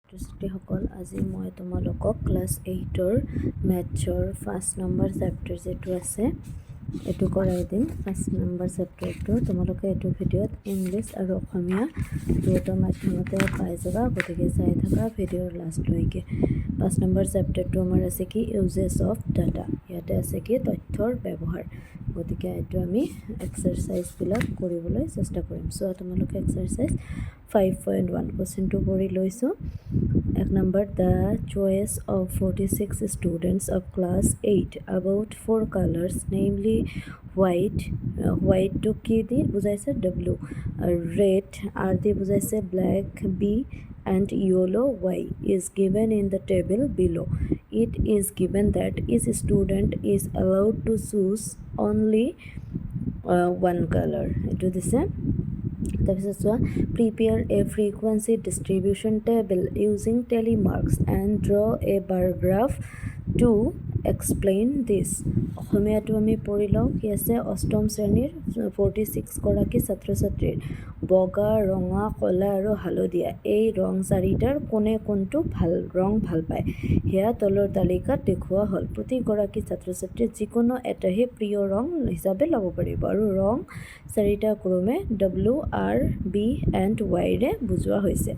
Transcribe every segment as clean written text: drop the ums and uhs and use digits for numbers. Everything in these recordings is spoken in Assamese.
ছাত্ৰীসকল আজি মই তোমালোকক ক্লাছ 8ৰ মেথছৰ 1st নম্বৰ চেপ্টাৰ যেটো আছে এটো কৰাই দিম। 1st নম্বৰ চেপ্টাৰটো তোমালোকে এটো ভিডিঅ'ত ইংলিছ আৰু অসমীয়া দুটা মাধ্যমতে পাই যাবা, গতিকে চাই থাকা ভিডিঅ'ৰ লাষ্টলৈকে। 1st নম্বৰ চেপ্টাৰটো আমাৰ আছে কি ইউজেছ অফ ডাটা, ইয়াতে আছে কি তথ্যৰ ব্যৱহাৰ, গতিকে এটো আমি এক্সাৰসাইজবিলাক কৰিবলৈ চেষ্টা কৰিম। সো তোমালোকে এক্সাৰসাইজ 5.1 কোৱেশ্চনটো কৰি লৈছো। 1 number, the choice of 46 students of class 8 about 4 colors, namely white to ki di bujaise w, red r di bujaise black b, and yellow y is given in the table below. It is given that each student is allowed to choose only one color. Eto dise তাৰপিছত চোৱা, prepare a frequency distribution table using tally marks and draw a bar graph to explain this. অসমীয়াটো আমি পঢ়ি লওঁ কি আছে, অষ্টম শ্ৰেণীৰ 46 গৰাকী ছাত্ৰ ছাত্ৰীৰ বগা, ৰঙা, কলা আৰু হালধীয়া এই ৰং চাৰিটাৰ কোনে কোনটো ৰং ভাল পায় সেয়া তলৰ তালিকাত দেখুওৱা হ'ল। প্ৰতিগৰাকী ছাত্ৰ ছাত্ৰীৰ যিকোনো এটাহে প্ৰিয় ৰং হিচাপে ল'ব পাৰিব আৰু ৰং চাৰিটা ক্ৰমে W, R, B and Y ৰে বুজোৱা হৈছে।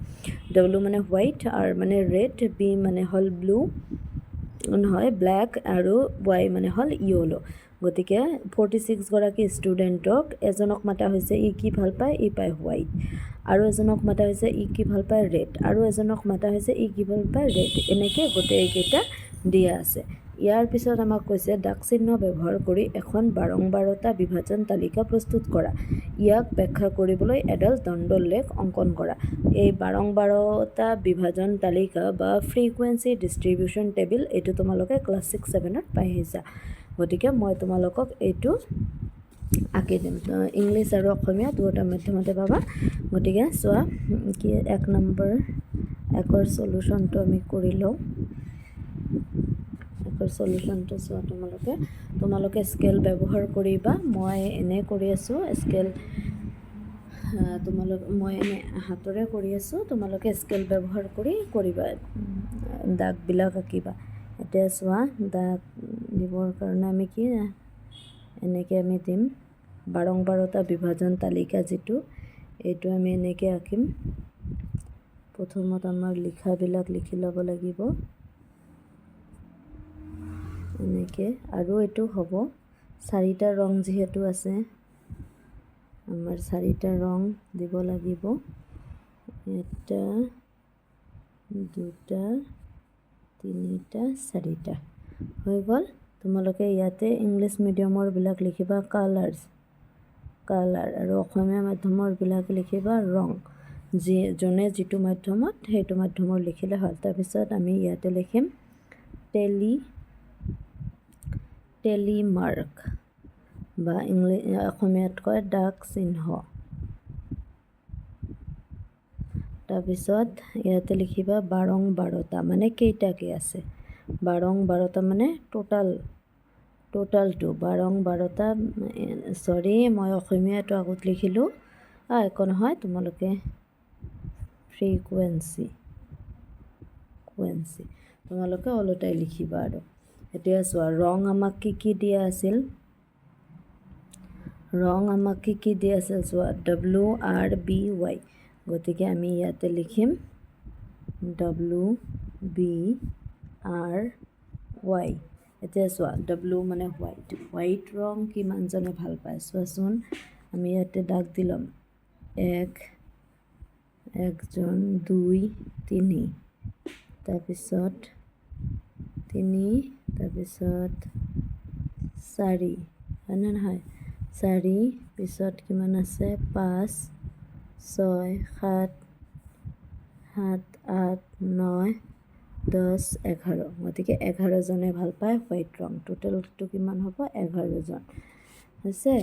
W মানে হোৱাইট, R মানে ৰেড, B মানে হ'ল ব্লু নহয় ব্লেক আৰু Y মানে হ'ল য়েলো। গতিকে 46 গৰাকী ষ্টুডেণ্টক এজনক মাতা হৈছে ই কি ভাল পায়, ই পায় হোৱাইট, আৰু এজনক মাতা হৈছে ই কি ভাল পায় ৰেড, আৰু এজনক মাতা হৈছে ই কি ভাল পায় ৰেড, এনেকৈ গোটেইকেইটা দিয়া আছে। ইয়াৰ পিছত আমাক কৈছে দাগ চিহ্ন ব্যৱহাৰ কৰি এখন বাৰংবাৰতা বিভাজন তালিকা প্ৰস্তুত কৰা, ইয়াক ব্যাখ্যা কৰিবলৈ এডাল দণ্ডলেখ অংকন কৰা। এই বাৰংবাৰতা বিভাজন তালিকা বা ফ্ৰিকুৱেন্সি ডিষ্ট্ৰিবিউশ্যন টেবল এইটো তোমালোকে ক্লাছ 6-7ত পাই আহিছা, গতিকে মই তোমালোকক এইটো আঁকি দিম। ইংলিছ আৰু অসমীয়া দুটা মাধ্যমতে পাবা। গতিকে চোৱা কি 1 নম্বৰ একৰ সলিউশনটো আমি কৰি লওঁ। একৰ সলিউশনটো চোৱা, তোমালোকে স্কেল ব্যৱহাৰ কৰিবা। মই এনে কৰি আছো স্কেল, মই এনে হাতৰে কৰি আছো, তোমালোকে স্কেল ব্যৱহাৰ কৰি কৰিবা, দাগবিলাক আঁকিবা। এতিয়া চোৱা দাগ দিবৰ কাৰণে আমি কি এনেকৈ আমি দিম বাৰংবাৰতা বিভাজন তালিকা যিটো, এইটো আমি এনেকৈ আঁকিম। প্ৰথমত আমাৰ লিখাবিলাক লিখি ল'ব লাগিব এনেকৈ, আৰু এইটো হ'ব চাৰিটা ৰং যিহেতু আছে আমাৰ চাৰিটা ৰং দিব লাগিব, এটা দুটা তিনিটা চাৰিটা হৈ গ'ল। তোমালোকে ইয়াতে ইংলিছ মিডিয়ামৰ বিলাক লিখিবা কালাৰ, আৰু অসমীয়া মাধ্যমৰ বিলাক লিখিবা ৰং, যোনে যিটো মাধ্যমত সেইটো মাধ্যমৰ লিখিলে হ'ল। তাৰপিছত আমি ইয়াতে লিখিম টেলি মাৰ্ক বা অসমীয়াত কয় দাগ চিহ্ন। তাৰপিছত ইয়াতে লিখিবা বাৰংবাৰতা মানে কেইটাকে আছে, বাৰংবাৰতা মানে টোটালটো বাৰংবাৰতা, সৰি মই অসমীয়াটো আগত লিখিলোঁ, একো নহয়, তোমালোকে ফ্ৰিকুৱেন্সি তোমালোকে ওলোটাই লিখিবা। আৰু এতিয়া চোৱা ৰং আমাক কি দিয়া আছিল, চোৱা W, R, B, Y, গতিকে আমি ইয়াতে লিখিম W, B, R, Y। এতিয়া চোৱা W মানে হোৱাইট ৰং কিমানজনে ভাল পায় চোৱাচোন, আমি ইয়াতে দাগ দি ল'ম 1, 2, 3, তাৰপিছত 3, তাৰপিছত 4, হয়নে নহয় 4, পিছত কিমান আছে 5, 6, 7, 8, 9, 10, 11, গতিকে 11জনে ভাল পায় হোৱাইট ৰং, টোটেলটো কিমান হ'ব 11জন হৈছে।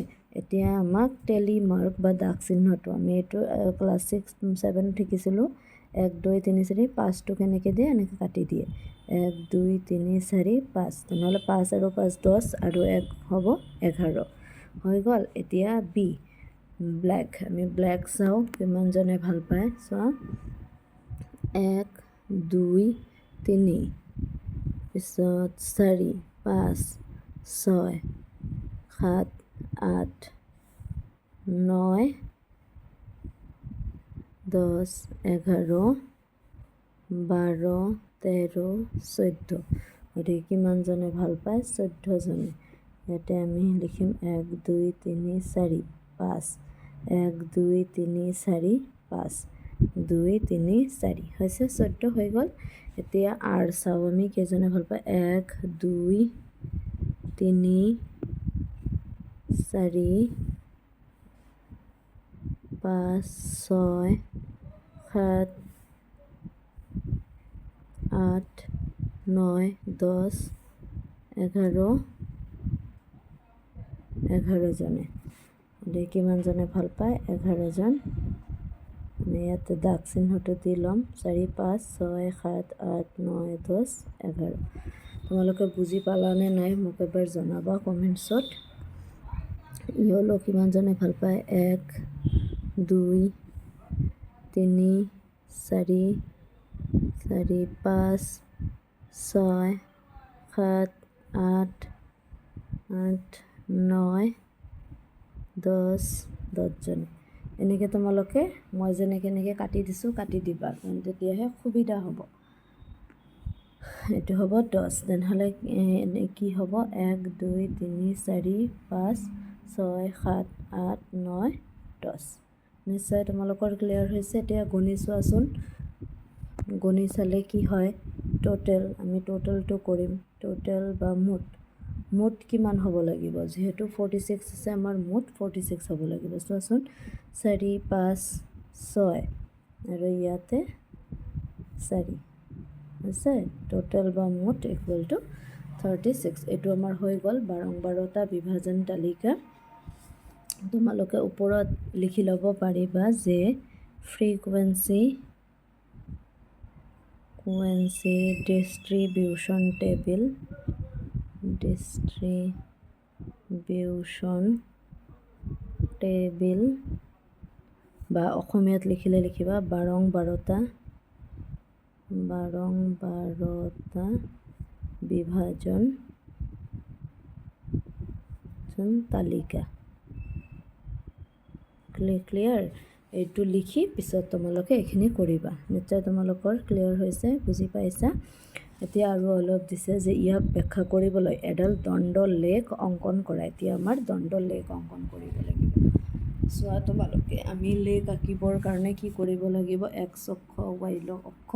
এতিয়া আমাক টেলি মাৰ্ক বা দাগ চিহ্নটো, আমি এইটো ক্লাছ 6-7 শিকিছিলোঁ, 1, 2, 3, 4, 5টো কেনেকৈ দিয়ে এনেকৈ কাটি দিয়ে, 1, 2, 3, 4, 5, তেনেহ'লে 5 আৰু 5 10 আৰু 1 হ'ব 11 হৈ গ'ল। এতিয়া বি ব্লেক, আমি ব্লেক চাওঁ কিমানজনে ভাল পায়, চোৱা 1, 2 3 পিছত 4 5 6 7 8 9 10 11 12 13 14 গতিকে কিমানজনে ভাল পায় 14 জনে ইয়াতে আমি লিখিম 1 2 3 4 5 1 2 3 4 5 2 3 4 হৈছে 14 হৈ গ'ল এতিয়া আৰ চাওঁ আমি কেইজনে ভাল পায় 1 2 3 4 5 6 7 8 9 10 11 জনে গতিকে কিমানজনে ভাল পায় 11 জন আমি ইয়াতে দাগ চিহ্নটো দি ল'ম 4 5 6 7 8 9 10 11 তোমালোকে বুজি পালানে নাই মোক এবাৰ জনাবা কমেণ্টছত ইয়লো কিমানজনে ভাল পায় 1 2 3 4 4 5 6 7 8 8 9 10 জনে এনেকৈ তোমালোকে মই যেনেকৈ এনেকৈ কাটি দিছোঁ কাটি দিবা কাৰণ তেতিয়াহে সুবিধা হ'ব এইটো হ'ব 10 তেনেহ'লে কি হ'ব 1 2 3 4 5 6 7 8 9 10 নিশ্চয় তোমালোকৰ ক্লিয়াৰ হৈছে এতিয়া গণি চোৱাচোন গণি চালে কি হয় টোটেল আমি টোটেলটো কৰিম টোটেল বা মুঠ কিমান হ'ব লাগিব যেহেতু 46 আছে আমাৰ মুঠ 46 হ'ব লাগিব চোৱাচোন 4 5 6 আৰু ইয়াতে 4 আছে টোটেল বা মুঠ ইকুৱেল টু 36 এইটো আমাৰ হৈ গ'ল 12টা বিভাজন তালিকা তোমালোকে ওপৰত লিখি ল'ব পাৰিবা যে ফ্ৰিকুৱেন্সি ডিষ্ট্ৰিবিউশ্যন টেবিল বা অসমীয়াত লিখিলে লিখিবা 12টা বিভাজন তালিকা ক্লিয়াৰ এইটো লিখি পিছত তোমালোকে এইখিনি কৰিবা নিশ্চয় তোমালোকৰ ক্লিয়াৰ হৈছে বুজি পাইছা এতিয়া আৰু অলপ দিছে যে ইয়াক ব্যাখ্যা কৰিবলৈ এডাল দণ্ড লেখ অংকন কৰা এতিয়া আমাৰ দণ্ড লেখ অংকন কৰিব লাগিব চোৱা তোমালোকে আমি লেখ আঁকিবৰ কাৰণে কি কৰিব লাগিব x অক্ষ y অক্ষ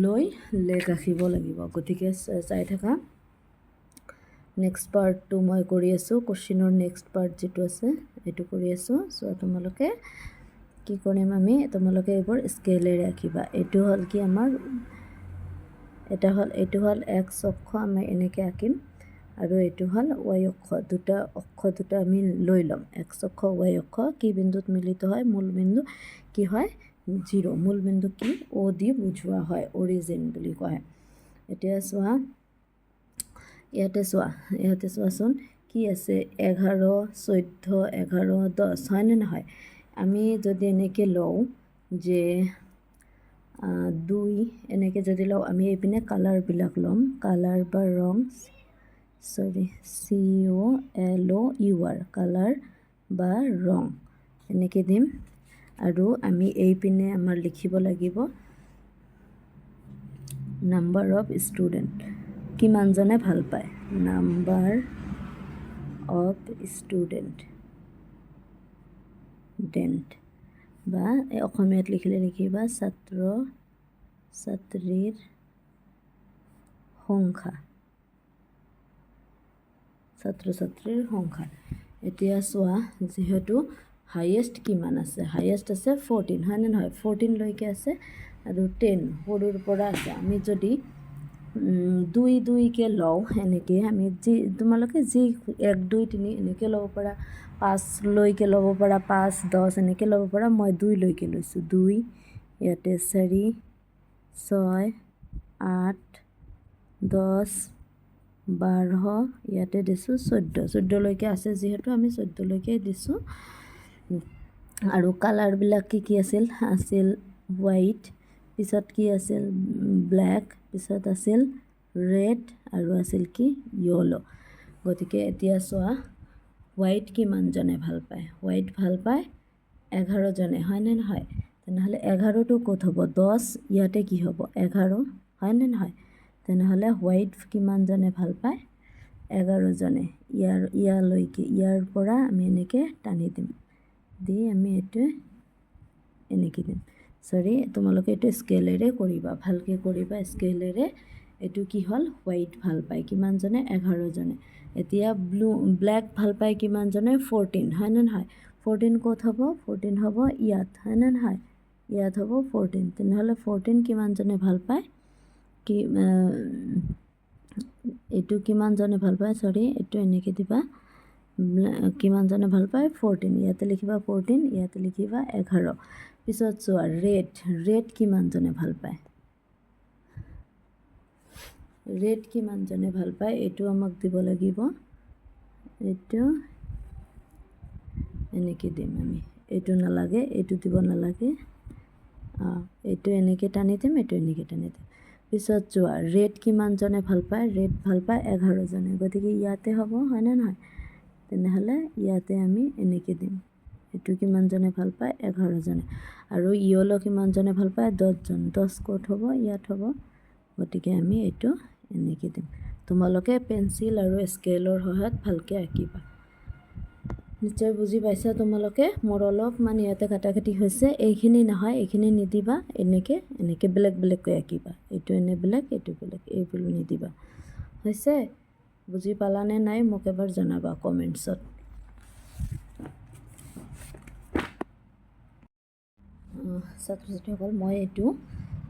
লৈ লেখ আঁকিব লাগিব গতিকে চাই থাকা নেক্সট পাৰ্টটো মই কৰি আছোঁ কোশ্চিনৰ নেক্সট পাৰ্ট যিটো আছে এইটো কৰি আছোঁ চ' তোমালোকে কি কৰিম আমি তোমালোকে এইবোৰ স্কেলেৰে আঁকিবা এইটো হ'ল কি আমাৰ এইটো হ'ল x অক্ষ আমি এনেকৈ আঁকিম আৰু এইটো হ'ল y অক্ষ দুটা আমি লৈ ল'ম x অক্ষ y অক্ষ কি বিন্দুত মিলিত হয় মূল বিন্দু কি হয় 0 মূল বিন্দু কি O দি বুজোৱা হয় অৰিজিন বুলি কয় এতিয়া চোৱা ইয়াতে চোৱাচোন কি আছে 11 14 11 10 হয়নে নহয় আমি যদি এনেকৈ লওঁ যে 2 এনেকৈ যদি লওঁ আমি এইপিনে কালাৰবিলাক ল'ম কালাৰ বা ৰং COLOUR কালাৰ বা ৰং এনেকৈ দিম আৰু আমি এইপিনে আমাৰ লিখিব লাগিব নাম্বাৰ অফ ষ্টুডেণ্ট কিমানজনে ভাল পায় নাম্বাৰ অফ ষ্টুডেণ্ট বা অসমীয়াত লিখিলে লিখিবা ছাত্ৰ ছাত্ৰীৰ সংখ্যা এতিয়া চোৱা যিহেতু হাইয়েষ্ট কিমান আছে হাইয়েষ্ট আছে 14 হয়নে নহয় 14 লৈকে আছে আৰু 10 সৰুৰ পৰা আছে আমি যদি 2কে লওঁ এনেকৈ আমি তোমালোকে যি 1 2 3 এনেকৈ ল'ব পাৰা 5 লৈকে ল'ব পাৰা 5 10 এনেকৈ ল'ব পাৰা মই 2 লৈকে লৈছোঁ 2 ইয়াতে 4 6 8 10 12 ইয়াতে দিছোঁ 14 লৈকে আছে যিহেতু আমি 14 লৈকে দিছোঁ আৰু কালাৰবিলাক কি আছিল হোৱাইট পিছত কি আছিল ব্লেক, পিছত আছিল ৰেড আৰু আছিল কি য়েলো। গতিকে এতিয়া চোৱা হোৱাইট কিমানজনে ভাল পায়? হোৱাইট ভাল পায় 11 জনে, হয়নে নহয়? তেনেহ'লে 11টো ক'ত হ'ব? 10 ইয়াতে কি হ'ব? 11, হয়নে নহয়? তেনেহ'লে হোৱাইট কিমানজনে ভাল পায়? 11 জনে। ইয়ালৈকে, ইয়াৰ পৰা আমি এনেকৈ টানি দিম, দি আমি এইটোৱে এনেকৈ দিম। চৰি, তোমালোকে এইটো স্কেলেৰে কৰিবা, ভালকৈ কৰিবা স্কেলেৰে। এইটো কি হ'ল? হোৱাইট ভাল পায় কিমানজনে? 11 জনে। এতিয়া ব্লেক ভাল পায় কিমানজনে? 14, হয়নে নহয়? 14 ক'ত হ'ব? 14 হ'ব ইয়াত, হয়নে নহয়? ইয়াত হ'ব 14। তেনেহ'লে 14 কিমানজনে ভাল পায়? কি এইটো কিমানজনে ভাল পায়? চৰি, এইটো এনেকৈ দিবা, কিমানজনে ভাল পায়? 14। ইয়াতে লিখিবা 14, ইয়াতে লিখিবা 11। পিছত চোৱা ৰেড কিমানজনে ভাল পায়? ৰেড কিমানজনে ভাল পায়? এইটো আমাক দিব লাগিব, এইটো এনেকৈ দিম আমি। এইটো নালাগে, এইটো দিব নালাগে, এইটো এনেকৈ টানি দিম, এইটো এনেকৈ টানি দিম। পিছত চোৱা ৰেড কিমানজনে ভাল পায়? ৰেড ভাল পায় 11 জনে। গতিকে ইয়াতে হ'ব, হয়নে নহয়? তেনেহ'লে ইয়াতে আমি এনেকৈ দিম। এইটো কিমানজনে ভাল পায়? 11 জনে। আৰু য়েলো কিমানজনে ভাল পায়? 10 জন। 10 ক'ত হ'ব? ইয়াত হ'ব। গতিকে আমি এইটো এনেকৈ দিম। তোমালোকে পেঞ্চিল আৰু স্কেলৰ সহায়ত ভালকৈ আঁকিবা। নিশ্চয় বুজি পাইছা তোমালোকে? মোৰ অলপমান ইয়াতে কাটাকাটি হৈছে, এইখিনি নহয়, এইখিনি নিদিবা, এনেকৈ বেলেগকৈ আঁকিবা। এইটো এনে বেলেগ, এইটো বেলেগ, এইবোৰ নিদিবা। হৈছে? বুজি পালানে নাই মোক এবাৰ জনাবা কমেণ্টছত। ছাত্ৰ ছাত্ৰীসকল, মই এইটো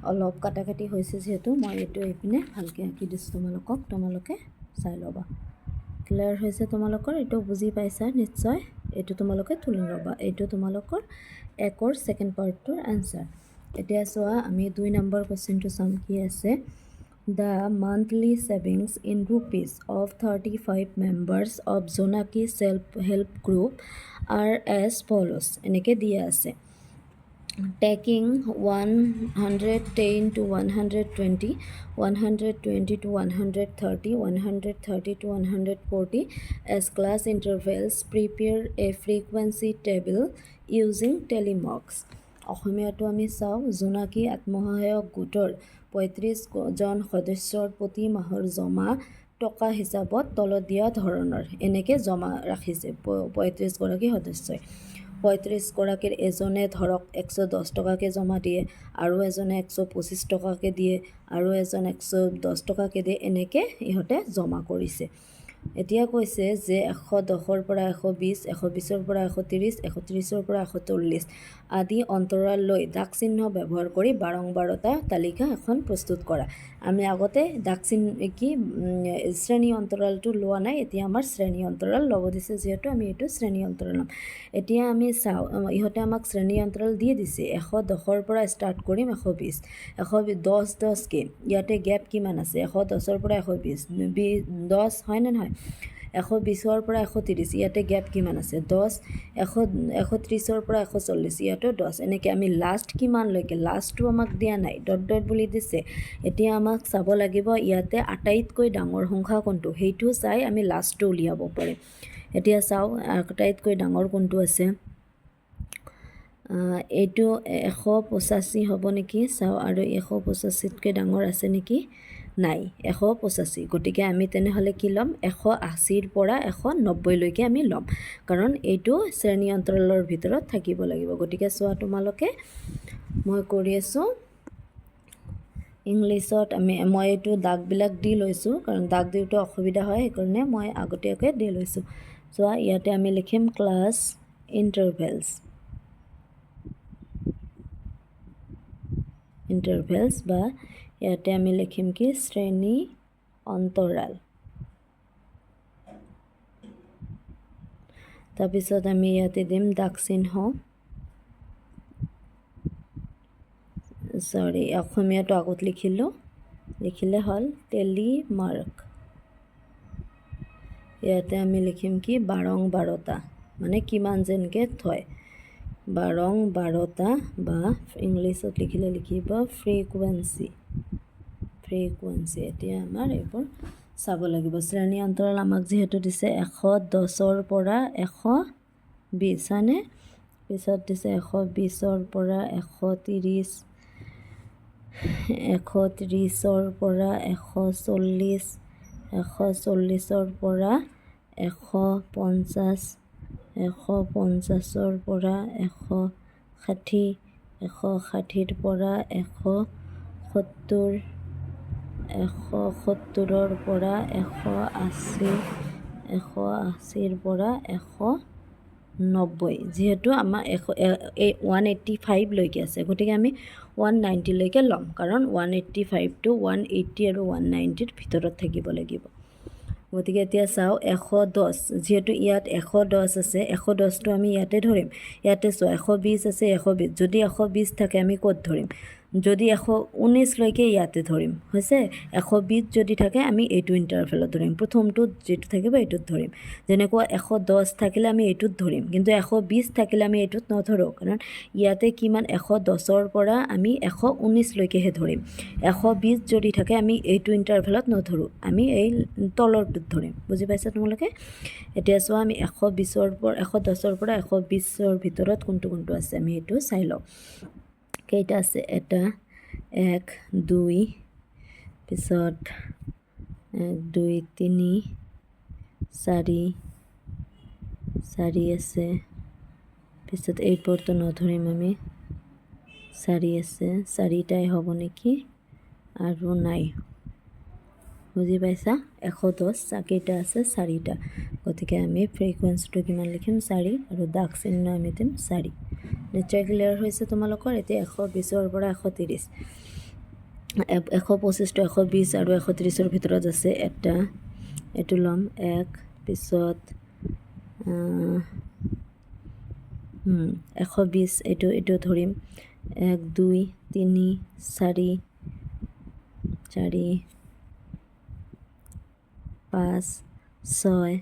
অলপ কাটাকাটি হৈছে যিহেতু মই এইটো এইপিনে ভালকৈ আঁকি দিছোঁ তোমালোকক, তোমালোকে চাই ল'বা। ক্লিয়াৰ হৈছে তোমালোকৰ? এইটো বুজি পাইছা নিশ্চয়? এইটো তোমালোকে তুলি ল'বা। এইটো তোমালোকৰ 1ৰ ছেকেণ্ড পাৰ্টটোৰ আনচাৰ। এতিয়া চোৱা আমি 2 নম্বৰ কুৱেশ্যনটো চাম কি আছে। The monthly savings in rupees of 35 members of Jonaki self help group are as follows. এনেকৈ দিয়া আছে। Taking 110 to 120, 120 to 130, 130 to 140 as class intervals, prepare a frequency table using telemarks. অসমীয়াটো আমি চাওঁ। জোনাকী আত্মসহায়ক গোটৰ 35 জন সদস্যৰ প্ৰতি মাহৰ জমা টকা হিচাপত তলত দিয়া ধৰণৰ এনেকৈ জমা ৰাখিছে 35 গৰাকী সদস্যই। 35 গৰাকীৰ এজনে ধৰক 110 টকাকৈ জমা দিয়ে, আৰু এজনে 125 টকাকৈ দিয়ে, আৰু এজন 110 টকাকৈ দিয়ে, এনেকৈ ইহঁতে জমা কৰিছে। এতিয়া কৈছে যে 110ৰ পৰা 120, 120ৰ পৰা 130, 130ৰ পৰা 140 আদি অন্তৰাল লৈ দাগ চিহ্ন ব্যৱহাৰ কৰি বাৰম্বাৰতা তালিকা এখন প্ৰস্তুত কৰা। আমি আগতে দাগ চিহ্ন শ্ৰেণী অন্তৰালটো লোৱা নাই, এতিয়া আমাৰ শ্ৰেণী অন্তৰাল ল'ব দিছে যিহেতু আমি এইটো শ্ৰেণী অন্তৰাল ল'ম। এতিয়া আমি চাওঁ, ইহঁতে আমাক শ্ৰেণী অন্তৰাল দি দিছে। 110ৰ পৰা ষ্টাৰ্ট কৰিম 120, 10কে ইয়াতে গেপ কিমান আছে? 110ৰ পৰা 120, 10, হয়নে নহয়? 120ৰ পৰা 130 ইয়াতে গেপ কিমান আছে? 10, 130ৰ পৰা 140 ইয়াতো 10। এনেকৈ আমি লাষ্ট কিমানলৈকে, লাষ্টটো আমাক দিয়া নাই, ডট বুলি দিছে। এতিয়া আমাক চাব লাগিব ইয়াতে আটাইতকৈ ডাঙৰ সংখ্যা কোনটো, সেইটো চাই আমি লাষ্টটো উলিয়াব পাৰিম। এতিয়া চাওঁ আটাইতকৈ ডাঙৰ কোনটো আছে। এইটো 185 হ'ব নেকি? চাওঁ, আৰু 185তকৈ ডাঙৰ আছে নেকি? নাই, 185। গতিকে আমি তেনেহ'লে কি ল'ম? 180ৰ পৰা 190লৈকে আমি ল'ম, কাৰণ এইটো শ্ৰেণী অন্তৰালৰ ভিতৰত থাকিব লাগিব। গতিকে চোৱা তোমালোকে, মই কৰি আছোঁ ইংলিছত। মই এইটো দাগবিলাক দি লৈছোঁ, কাৰণ দাগ দিওঁতে অসুবিধা হয়, সেইকাৰণে মই আগতীয়াকৈ দি লৈছোঁ। চোৱা ইয়াতে আমি লিখিম ক্লাছ ইণ্টাৰভেলছ বা ইয়াতে আমি লিখিম কি? শ্ৰেণী অন্তৰাল। তাৰপিছত আমি ইয়াতে দিম দাগ চিহ্ন, চৰি অসমীয়াটো আগত লিখিলে হ'ল টেলিমাৰ্ক। ইয়াতে আমি লিখিম কি? বাৰংবাৰতা, মানে কিমান যেনকৈ থয়। বাৰং 12টা বা ইংলিছত লিখিলে লিখিব ফ্ৰিকুৱেঞ্চি। এতিয়া আমাৰ এইবোৰ চাব লাগিব। শ্ৰেণী অন্তৰাল আমাক যিহেতু দিছে 110ৰ পৰা 120 হয়নে? পিছত দিছে 120ৰ পৰা 130, 130ৰ পৰা 140, 140ৰ পৰা 150, 150ৰ পৰা 160, 160ৰ পৰা 170, 170ৰ পৰা 180, 180ৰ পৰা 190। যিহেতু আমাৰ 185 লৈকে আছে, গতিকে আমি 190 লৈকে ল'ম, কাৰণ 185টো 180 আৰু 190ৰ ভিতৰত থাকিব লাগিব। গতিকে এতিয়া চাওঁ 110, যিহেতু ইয়াত 110 আছে, 110টো আমি ইয়াতে ধৰিম। ইয়াতে চোৱা 120 আছে, 120 যদি 120 থাকে আমি ক'ত ধৰিম? যদি 119 লৈকে ইয়াতে ধৰিম, হৈছে? 120 যদি থাকে আমি এইটো ইণ্টাৰভেলত ধৰিম, প্ৰথমটোত যিটো থাকিব এইটোত ধৰিম। যেনেকুৱা 110 থাকিলে আমি এইটোত ধৰিম, কিন্তু 120 থাকিলে আমি এইটোত নধৰোঁ, কাৰণ ইয়াতে কিমান 110ৰ পৰা আমি 119 লৈকেহে ধৰিম। 120 যদি থাকে আমি এইটো ইণ্টাৰভেলত নধৰোঁ, আমি এই তলৰটোত ধৰিম। বুজি পাইছা তোমালোকে? এতিয়া চোৱা আমি 110ৰ পৰা 120ৰ ভিতৰত কোনটো কোনটো আছে আমি এইটো চাই লওঁ। কেইটা আছে? এটা, 1, 2, পিছত 1, 2, 3, 4 আছে, পিছত এইবোৰতো নধৰিম আমি। 4 আছে, 4টাই হ'ব নেকি, আৰু নাই। বুজি পাইছা? 110 কেইটা আছে? 4টা। গতিকে আমি ফ্ৰিকুৱেঞ্চিটো কিমান লিখিম? 4, আৰু দাগ চিহ্ন আমি দিম 4। নিশ্চয় ক্লিয়াৰ হৈছে তোমালোকৰ? এতিয়া 120ৰ পৰা 130, 125টো 120 আৰু 130ৰ ভিতৰত আছে এটা, এইটো ল'ম 1, পিছত 120 এইটো ধৰিম, 1, 2, 3, 4, 5, 6,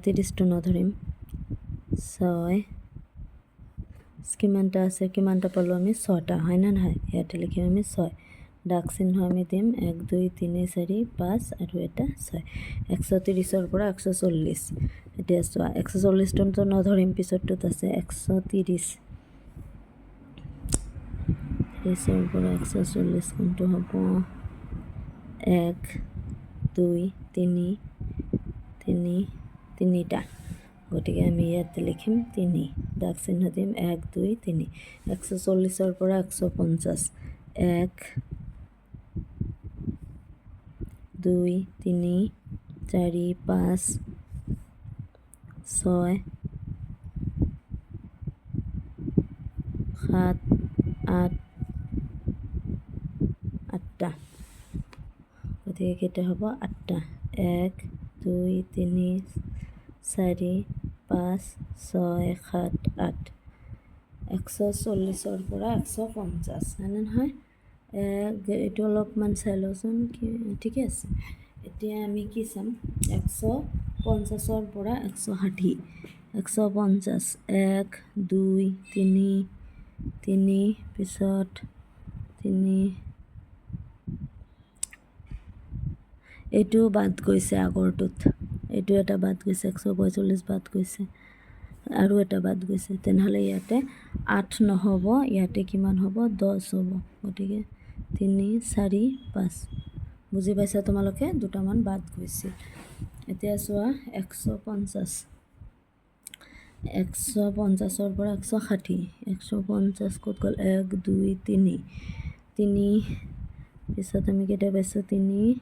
30টো নধৰিম, 6, কিমানটা আছে? কিমানটা পালোঁ আমি? 6টা, হয় না নহয়? ইয়াতে লিখিম আমি 6, দাগ চিহ্ন আমি দিম 1, 2, 3, 4, 5 আৰু এটা 6। 130ৰ পৰা 140, এতিয়া চোৱা 140টো নধৰিম, পিছতটোত আছে 130, 30ৰ পৰা 140 কোনটো হ'ব? 1, 2, 3, 3টা। গতিকে আমি ইয়াতে লিখিম 3, দাগ চিহ্ন দিম 1, 2, 3। 140ৰ পৰা 150, 1, 2, 3, 4, 5, 6, 7, 8, 8টা। গতিকে কেইটা হ'ব? 8টা। 1, 2, 3, 4, 5, 6, 7, 8। 140ৰ পৰা 150, হয়নে নহয়? এইটো অলপমান চাই লওঁচোন, কি ঠিকে আছে। এতিয়া আমি কি চাম? 150ৰ পৰা 160, 150, 1, 2, 3, পিছত 3, এইটো বাদ গৈছে আগৰটোত, এইটো এটা বাদ গৈছে, 145 বাদ গৈছে, আৰু এটা বাদ গৈছে। তেনেহ'লে ইয়াতে 8 নহ'ব, ইয়াতে কিমান হ'ব? 10 হ'ব। গতিকে 3, 4, 5। বুজি পাইছা তোমালোকে? দুটামান বাদ গৈছিল। এতিয়া চোৱা 150, 150ৰ পৰা 160, 150 ক'ত গ'ল? 1, 2, 3, পিছত আমি কেইটা পাইছোঁ? 3,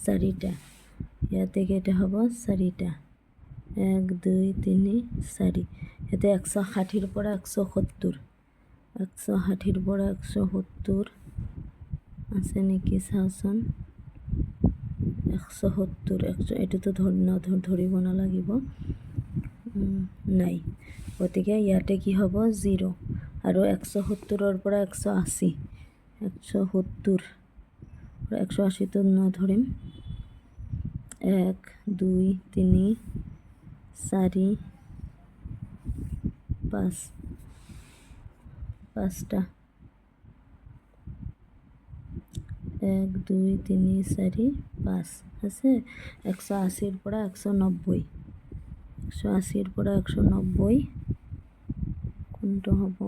4টা। ইয়াতে কেইটা হ'ব? 4টা। 1, 2, 3, 4। ইয়াতে 160ৰ পৰা 170, 160ৰ পৰা 170 আছে নেকি চাওঁচোন। 170, এইটোতো ধৰিব নালাগিব, নাই। গতিকে ইয়াতে কি হ'ব? 0। আৰু 170ৰ পৰা 180, 170 180 তো 9 ধরিম 1 2 3 4 5 5টা 1 2 3 4 5 আছে 180 পৰা 190 180 পৰা 190 কোনটো হ'ব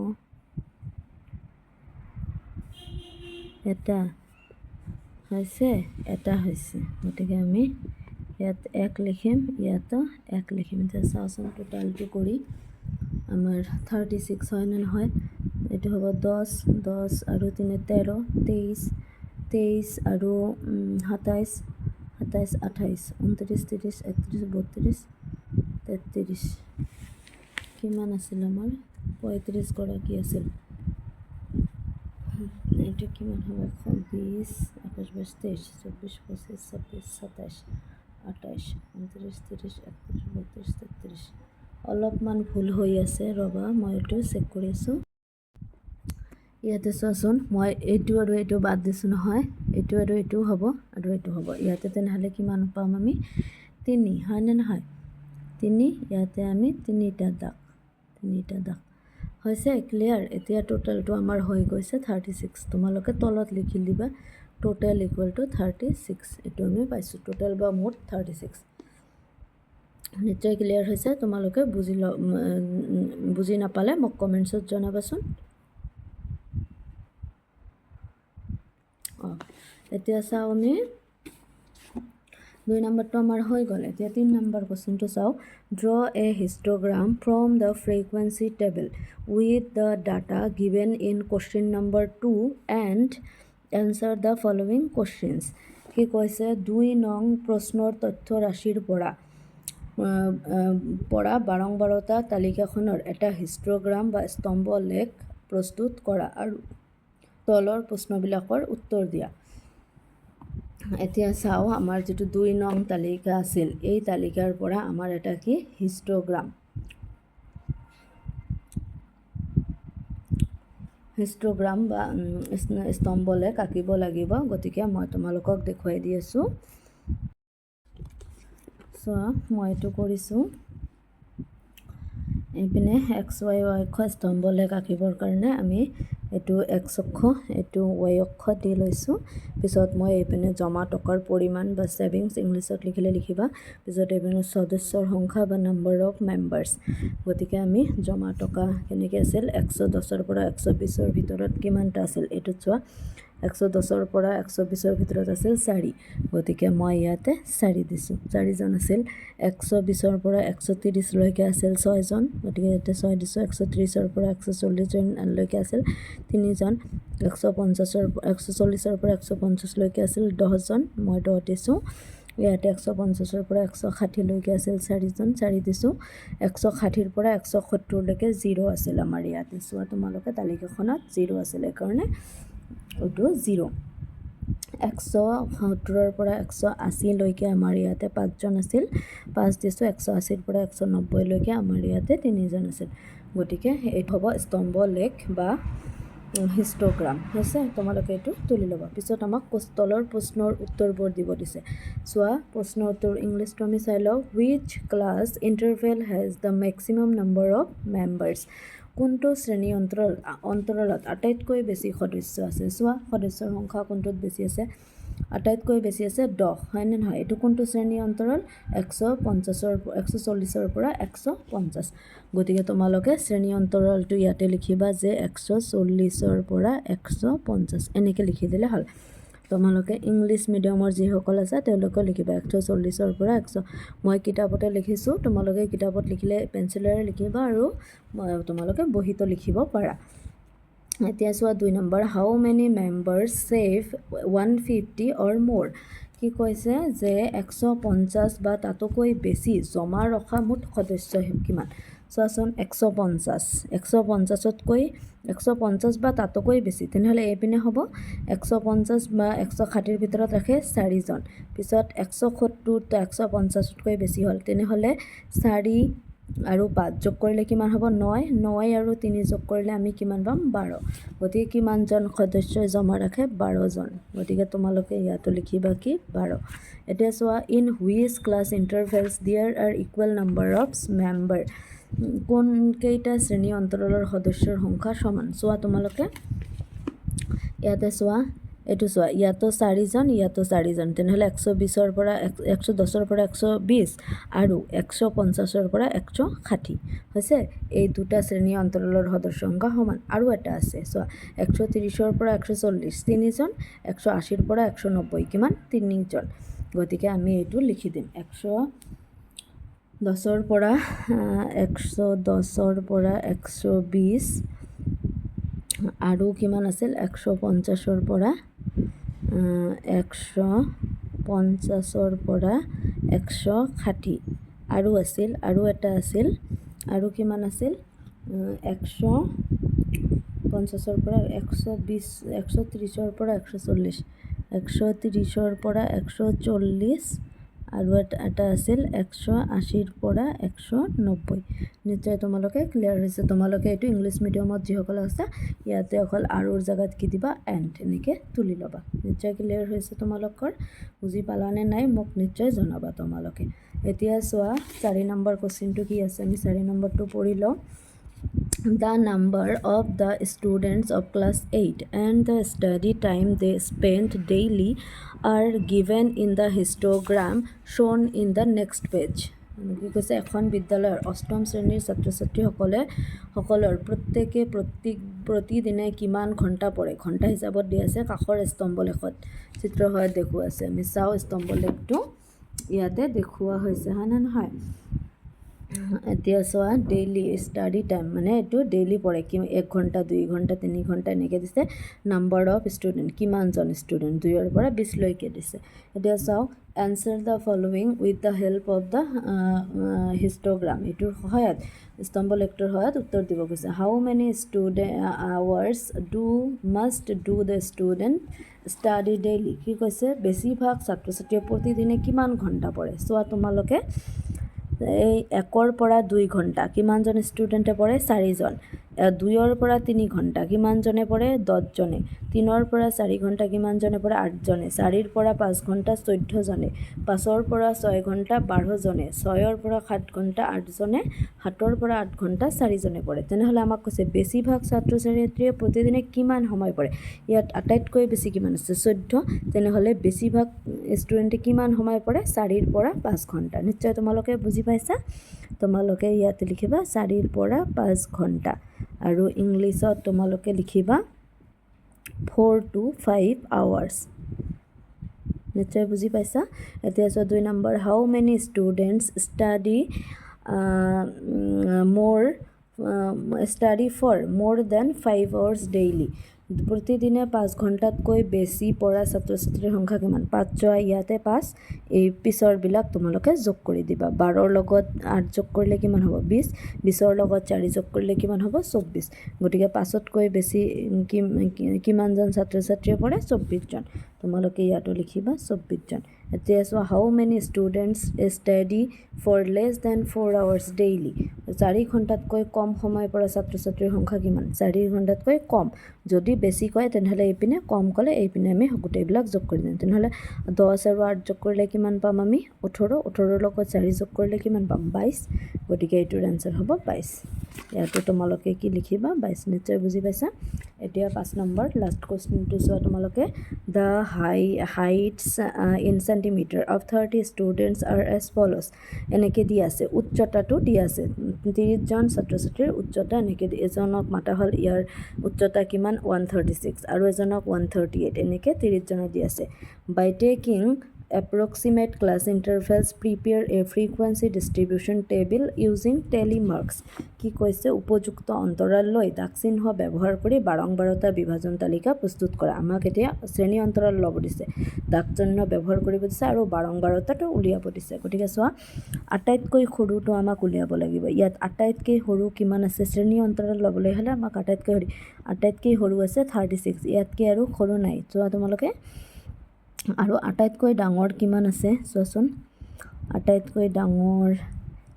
এটা হৈছে এটা হৈছে গতিকে আমি ইয়াত 1 লিখিম ইয়াতো 1 লিখিম এতিয়া চাওঁচোন টোটালটো কৰি আমাৰ 36 হয় নে নহয় এইটো হ'ব 10 10 আৰু 3 13 23 23 আৰু 27 27 28 29 30 31 32 33 কিমান আছিল আমাৰ 35 গৰাকী আছিল এইটো কিমান হ'ব 20 21 22 23 24 25 26 27 28 29 30 31 32 33 অলপমান ভুল হৈ আছে ৰবা মই এইটো চেক কৰি আছোঁ ইয়াতে চোৱাচোন মই এইটো আৰু এইটো বাদ দিছোঁ নহয় এইটো আৰু এইটো হ'ব আৰু এইটো হ'ব ইয়াতে তেনেহ'লে কিমান পাম আমি 3 হয়নে নহয় 3 ইয়াতে আমি 3টা দাগ হৈছে ক্লিয়াৰ এতিয়া টোটালটো আমাৰ হৈ গৈছে 36 তোমালোকে তলত লিখি দিবা টোটাল ইকুৱেল টু 36 এইটো আমি পাইছোঁ টোটাল বা মুঠ 36 নিশ্চয় ক্লিয়াৰ হৈছে তোমালোকে বুজি নাপালে মোক কমেণ্টছত জনাবাচোন এতিয়া চাওঁ আমি 2 নম্বৰটো আমাৰ হৈ গ'ল এতিয়া 3 নম্বৰ কোৱেশ্চনটো চাওঁ draw a histogram from the frequency table with the data given in question number 2 and answer the following questions কি কৈছে 2 নং প্ৰশ্নৰ তথ্য ৰাশিৰ পৰা বাৰংবাৰতা তালিকাখনৰ এটা হিষ্টগ্ৰাম বা স্তম্ভ লেখ প্ৰস্তুত কৰা আৰু তলৰ প্ৰশ্নবিলাকৰ উত্তৰ দিয়া এতিয়া চাওঁ আমাৰ যেটো 2 নং তালিকা আছিল এই তালিকাৰ পৰা আমাৰ এটা কি হিষ্টগ্ৰাম বা স্তম্ভ লেখ আঁকিব লাগিব গতিকে মই তোমালোকক দেখুৱাই দি আছোঁ চোৱা মই এইটো কৰিছোঁ এইপিনে XY অক্ষ স্তম্ভ লেখ আঁকিবৰ কাৰণে আমি এইটো X অক্ষ এইটো Y অক্ষ দি লৈছোঁ পিছত মই এইপিনে জমা টকাৰ পৰিমাণ বা সেভিংছ ইংলিছত লিখিলে লিখিবা পিছত এইপিনে সদস্যৰ সংখ্যা বা নাম্বাৰ অফ মেম্বাৰ্ছ গতিকে আমি জমা টকা কেনেকৈ আছিল 110ৰ পৰা 120ৰ ভিতৰত কিমানটা আছিল এইটো চোৱা 110ৰ পৰা 120ৰ ভিতৰত আছিল 4 গতিকে মই ইয়াতে 4 দিছোঁ 4জন আছিল 120ৰ পৰা 130 লৈকে আছিল 6জন গতিকে ইয়াতে 6 দিছোঁ 130ৰ পৰা 140 লৈকে আছিল 3জন 140ৰ পৰা 150 লৈকে আছিল 10জন মই 10 দিছোঁ ইয়াতে 150ৰ পৰা 160 লৈকে আছিল 4জন 4 দিছোঁ 160ৰ পৰা 170 লৈকে 0 আছিল আমাৰ ইয়াতে চোৱা তোমালোকে তালিকাখনত 0 আছিল কাৰণে ওটো 0 170ৰ পৰা 180 লৈকে আমাৰ ইয়াতে 5জন আছিল 5 দিছোঁ 180ৰ পৰা 190 লৈকে আমাৰ ইয়াতে 3জন আছিল গতিকে এই হ'ব স্তম্ভ লেখ বা হিষ্টগ্ৰাম হৈছে তোমালোকে এইটো তুলি ল'বা পিছত আমাক তলৰ প্ৰশ্নৰ উত্তৰবোৰ দিব দিছে চোৱা প্ৰশ্নৰ উত্তৰ ইংলিছটো আমি চাই লওঁ which class interval has the maximum number of members কোনটো শ্ৰেণী অন্তৰালত আটাইতকৈ বেছি সদস্য আছে চোৱা সদস্যৰ সংখ্যা কোনটোত বেছি আছে আটাইতকৈ বেছি আছে 10 হয় নে নহয় এটো কোনটো শ্ৰেণী অন্তৰাল 140ৰ পৰা 150 গতিকে তোমালোকে শ্ৰেণী অন্তৰালটো ইয়াতে লিখিবা যে 140ৰ পৰা 150 এনেকৈ লিখি দিলে হ'ল তোমালোকে ইংলিছ মিডিয়ামৰ যিসকল আছে তেওঁলোকে লিখিবা 140ৰ পৰা 100 মই কিতাপতে লিখিছোঁ তোমালোকে কিতাপত লিখিলে পেন্সিলেৰে লিখিবা আৰু তোমালোকে বহিতো লিখিব পাৰা এতিয়া চোৱা 2 number how many members save 150 অৰ মোৰ কি কৈছে যে 150 বা তাতকৈ বেছি জমা ৰখা মুঠ সদস্য কিমান চোৱাচোন 150তকৈ 150 বা তাতকৈ বেছি তেনেহ'লে এইপিনে হ'ব 150 বা 160ৰ ভিতৰত ৰাখে 4জন পিছত 170 টা 150তকৈ বেছি হ'ল তেনেহ'লে 4 আৰু 5 যোগ কৰিলে কিমান হ'ব 9 9 আৰু 3 যোগ কৰিলে আমি কিমান পাম 12 গতিকে কিমানজন সদস্যই জমা ৰাখে 12জন গতিকে তোমালোকে ইয়াতো লিখিবা কি 12 এতিয়া চোৱা in which class intervals there are equal number of member কোন কেইটা শ্ৰেণী অন্তৰালৰ সদস্যৰ সংখ্যা সমান চোৱা তোমালোকে ইয়াতে চোৱা এইটো চোৱা ইয়াতো 4জন ইয়াতো 4জন তেনেহ'লে 120ৰ পৰা 110ৰ পৰা 120 আৰু 150ৰ পৰা 160 হৈছে এই দুটা শ্ৰেণী অন্তৰালৰ সদস্যৰ সংখ্যা সমান আৰু এটা আছে চোৱা 130ৰ পৰা 140 3জন 180ৰ পৰা 190 কিমান 3জন গতিকে আমি এইটো লিখি দিম 110ৰ পৰা 110ৰ পৰা 120 আৰু কিমান আছিল 150ৰ পৰা 150ৰ পৰা 160 আৰু আছিল আৰু এটা আছিল আৰু কিমান আছিল 150ৰ পৰা 120 130ৰ পৰা 140 130ৰ পৰা 140 আৰু এটা আছিল 180ৰ পৰা 190 নিশ্চয় তোমালোকে ক্লিয়াৰ হৈছে তোমালোকে এইটো ইংলিছ মিডিয়ামত যিসকল আছে ইয়াতে অকল আৰুৰ জাগাত কি দিবা এণ্ড এনেকৈ তুলি ল'বা নিশ্চয় ক্লিয়াৰ হৈছে তোমালোকৰ বুজি পালানে নাই মোক নিশ্চয় জনাবা তোমালোকে এতিয়া চোৱা 4 নম্বৰ কোৱেশ্চনটো কি আছে আমি 4 নম্বৰটো পঢ়ি লওঁ The number of the students of class 8 and the study time they spend daily are given in the histogram shown in the next page. কি কৈছে এখন বিদ্যালয়ৰ অষ্টম শ্ৰেণীৰ ছাত্ৰ ছাত্ৰীসকলৰ প্ৰত্যেকে প্ৰতিদিনে কিমান ঘণ্টা পঢ়ে ঘণ্টা হিচাপত দিয়া আছে কাষৰ স্তম্ভলেখত চিত্ৰ হয় দেখুওৱা আছে আমি চাওঁ স্তম্ভলেখটো ইয়াতে দেখুওৱা হৈছে হয় নে নহয় এতিয়া চোৱা ডেইলি ষ্টাডি টাইম মানে এইটো ডেইলি পঢ়ে 1 ঘণ্টা 2 ঘণ্টা 3 ঘণ্টা এনেকৈ দিছে নাম্বাৰ অফ ষ্টুডেণ্ট কিমানজন ষ্টুডেণ্ট 2ৰ পৰা 20লৈকে দিছে এতিয়া চাওঁ answer the following with the help of the histogram এইটোৰ সহায়ত স্তম্ভলেখটোৰ সহায়ত উত্তৰ দিব কৈছে how many hours must do the student study daily কি কৈছে বেছিভাগ ছাত্ৰ ছাত্ৰীয়ে প্ৰতিদিনে কিমান ঘণ্টা পঢ়ে চোৱা তোমালোকে এই 1ৰ পৰা 2 ঘণ্টা কিমানজন ষ্টুডেণ্টে পঢ়ে 4জন 2ৰ পৰা 3 ঘণ্টা কিমানজনে পঢ়ে 10জনে 3ৰ পৰা 4 ঘণ্টা কিমানজনে পঢ়ে 8জনে 4ৰ পৰা 5 ঘণ্টা 14জনে 5ৰ পৰা 6 ঘণ্টা 12জনে 6ৰ পৰা 7 ঘণ্টা 8জনে 7ৰ পৰা 8 ঘণ্টা 4জনে পঢ়ে তেনেহ'লে আমাক কৈছে বেছিভাগ ছাত্ৰ ছাত্ৰীয়ে প্ৰতিদিনে কিমান সময় পঢ়ে ইয়াত আটাইতকৈ বেছি কিমান আছে 14 তেনেহ'লে বেছিভাগ ষ্টুডেণ্টে কিমান সময় পঢ়ে 4ৰ পৰা 5 ঘণ্টা নিশ্চয় তোমালোকে বুজি পাইছা তোমালোকে ইয়াতে লিখিবা 4ৰ পৰা 5 ঘণ্টা আৰু ইংলিছত তোমালোকে লিখিবা 4 to 5 hours নিশ্চয় বুজি পাইছা এতিয়া 2 number how many students study for more than 5 hours daily প্ৰতিদিনে 5 ঘণ্টাতকৈ বেছি পঢ়া ছাত্ৰ ছাত্ৰীৰ সংখ্যা কিমান 5 যোৱা ইয়াতে 5 এই পিছৰবিলাক তোমালোকে যোগ কৰি দিবা 12ৰ লগত 8 যোগ কৰিলে কিমান হ'ব 20 20ৰ লগত 4 যোগ কৰিলে কিমান হ'ব 24 গতিকে 5তকৈ বেছি কিমানজন ছাত্ৰ ছাত্ৰীয়ে পঢ়ে 24জন তোমালোকে ইয়াতো লিখিবা 24জন এতিয়া চোৱা how many students study for less than 4 hours daily 4 ঘণ্টাতকৈ কম সময় পঢ়া ছাত্ৰ ছাত্ৰীৰ সংখ্যা কিমান 4 ঘণ্টাতকৈ কম যদি বেছি কয় তেনেহ'লে এইপিনে কম ক'লে এইপিনে আমি গোটেইবিলাক যোগ কৰি দিম তেনেহ'লে 10 আৰু 8 যোগ কৰিলে কিমান পাম আমি 18ৰ লগত 4 যোগ কৰিলে কিমান পাম 22 গতিকে এইটোৰ এনচাৰ হ'ব 22 ইয়াতে তোমালোকে কি লিখিবা 22 নিশ্চয় বুজি পাইছা এতিয়া 5 নম্বৰ লাষ্ট কোৱেশ্চনটো চোৱা তোমালোকে the heights in centimetre of 30 students are as follows এনেকৈ দি আছে উচ্চতাটো দি আছে 30জন ছাত্ৰ ছাত্ৰীৰ উচ্চতা এনেকৈ এজনক মাতা হ'ল ইয়াৰ উচ্চতা কিমান 136 আৰু এজনক 138 এনেকৈ 30জনৰ দি আছে বাই taking approximate class intervals prepare a frequency distribution table using tally marks কি কৈছে উপযুক্ত অন্তৰাল লৈ দাগচিহ্ন ব্যৱহাৰ কৰি বাৰম্বাৰতা বিভাজন তালিকা প্ৰস্তুত কৰা আমাক এতিয়া শ্ৰেণী অন্তৰাল ল'ব দিছে দাগচিহ্ন ব্যৱহাৰ কৰিব দিছে আৰু বাৰম্বাৰতাটো উলিয়াব দিছে গতিকে চোৱা আটাইতকৈ সৰুটো আমাক উলিয়াব লাগিব ইয়াত আটাইতকৈ সৰু কিমান আছে শ্ৰেণী অন্তৰাল ল'বলৈ হ'লে আমাক আটাইতকৈ সৰু আছে 36 ইয়াতকৈ আৰু সৰু নাই চোৱা তোমালোকে আৰু আটাইতকৈ ডাঙৰ কিমান আছে চোৱাচোন আটাইতকৈ ডাঙৰ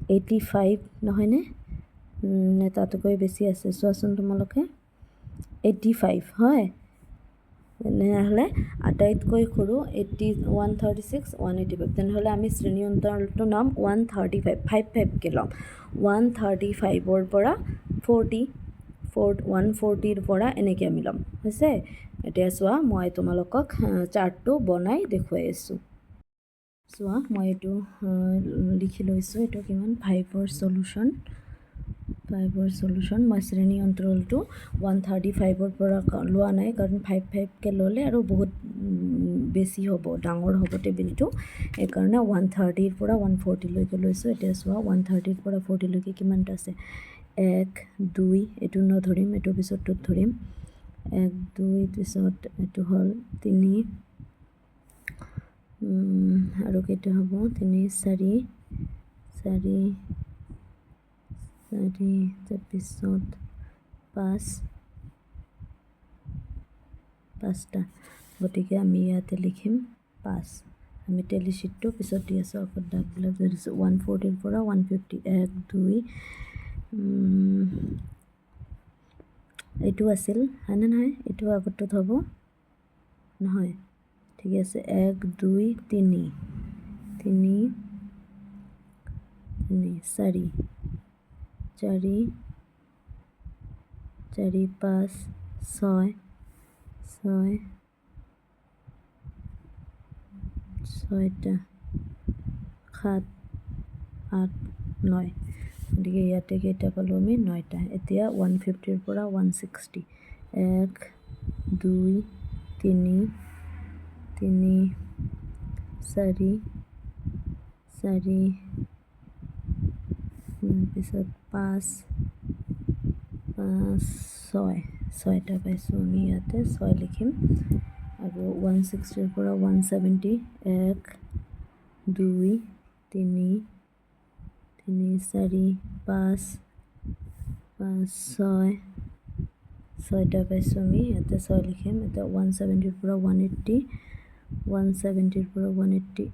85 নহয়নে নে তাতকৈ বেছি আছে চোৱাচোন তোমালোকে 85 হয় তেনেহ'লে আটাইতকৈ সৰু 136 185 তেনেহ'লে আমি শ্ৰেণী অন্তৰালটোৰ নাম 135 5কে ল'ম 135ৰ পৰা 140ৰ পৰা এনেকৈ আমি ল'ম হৈছে এতিয়া চোৱা মই তোমালোকক চাৰ্টটো বনাই দেখুৱাই আছোঁ চোৱা মই এইটো লিখি লৈছোঁ এইটো কিমান 5ৰ সলিউশ্যন মই শ্ৰেণী অন্তৰালটো 135ৰ পৰা লোৱা নাই কাৰণ 5কে ল'লে আৰু বহুত বেছি হ'ব ডাঙৰ হ'ব টেবিলটো সেইকাৰণে 130ৰ পৰা 140লৈকে লৈছোঁ এতিয়া চোৱা 130ৰ পৰা 40লৈকে কিমানটা আছে 1 2 এইটো নধৰিম এইটো পিছতটোত ধৰিম 1 2 পিছত এইটো হ'ল 3 আৰু কেইটা হ'ব 3 4 তাৰপিছত 5টা গতিকে আমি ইয়াতে লিখিম 5 আমি টেলি শ্বীটটো পিছত দি আছোঁ আকৌ দাগবিলাক ধৰিছোঁ 140ৰ পৰা 150 1 2 এইটো আছিল হয়নে নহয় এইটো আগতটোত হ'ব নহয় ঠিক আছে 1 2 3 4 5 6 ছয়টা 7 8 9 গতিকে ইয়াতে কেইটা পালোঁ আমি 9টা এতিয়া 150ৰ পৰা 160 1 2 3 4 তাৰপিছত 5 6টা পাইছোঁ আমি ইয়াতে 6 লিখিম আৰু 160ৰ পৰা 170 1 2 3 4 5 6টা পাইছোঁ আমি ইয়াতে 6 লিখিম এতিয়া 170ৰ পৰা 180 170ৰ পৰা 180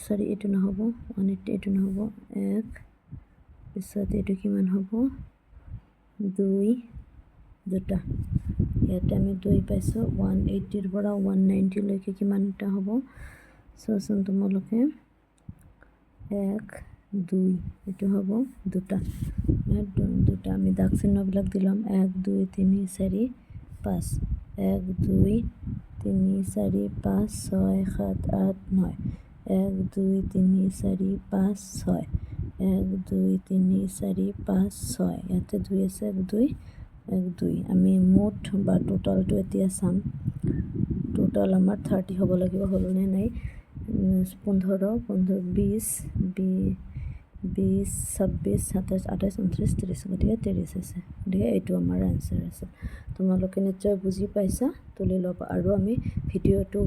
সৰি এইটো নহ'ব 180 এইটো নহ'ব 1 পিছত এইটো কিমান হ'ব 2টা ইয়াতে আমি 2 পাইছোঁ 180ৰ পৰা 190লৈকে কিমানটা হ'ব চোৱাচোন তোমালোকে 1 2 এইটো হ'ব 2টা আমি দাগ চিহ্নবিলাক দিলাম 1 2 3 4 5 1 2 3 4 5 6 7 8 9 1 2 3 4 5 6 1 2 3 4 5 6 ইয়াতে 2 আছে 1 2 আমি মুঠ বা টোটালটো এতিয়া চাম টোটাল আমাৰ 30 হ'ব লাগিব হ'লনে নাই 15 20 26 27 28 29 30 গতিকে 30 আছে গতিকে এইটো আমাৰ আনচাৰ আছে তোমালোকে নিশ্চয় বুজি পাইছা তুলি ল'বা আৰু আমি ভিডিঅ'টো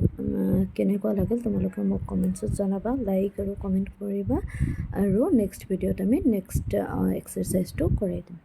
কেনেকুৱা লাগিল তোমালোকে মোক কমেণ্টছত জনাবা লাইক আৰু কমেণ্ট কৰিবা আৰু নেক্সট ভিডিঅ'ত আমি নেক্সট এক্সাৰচাইজটো কৰাই দিম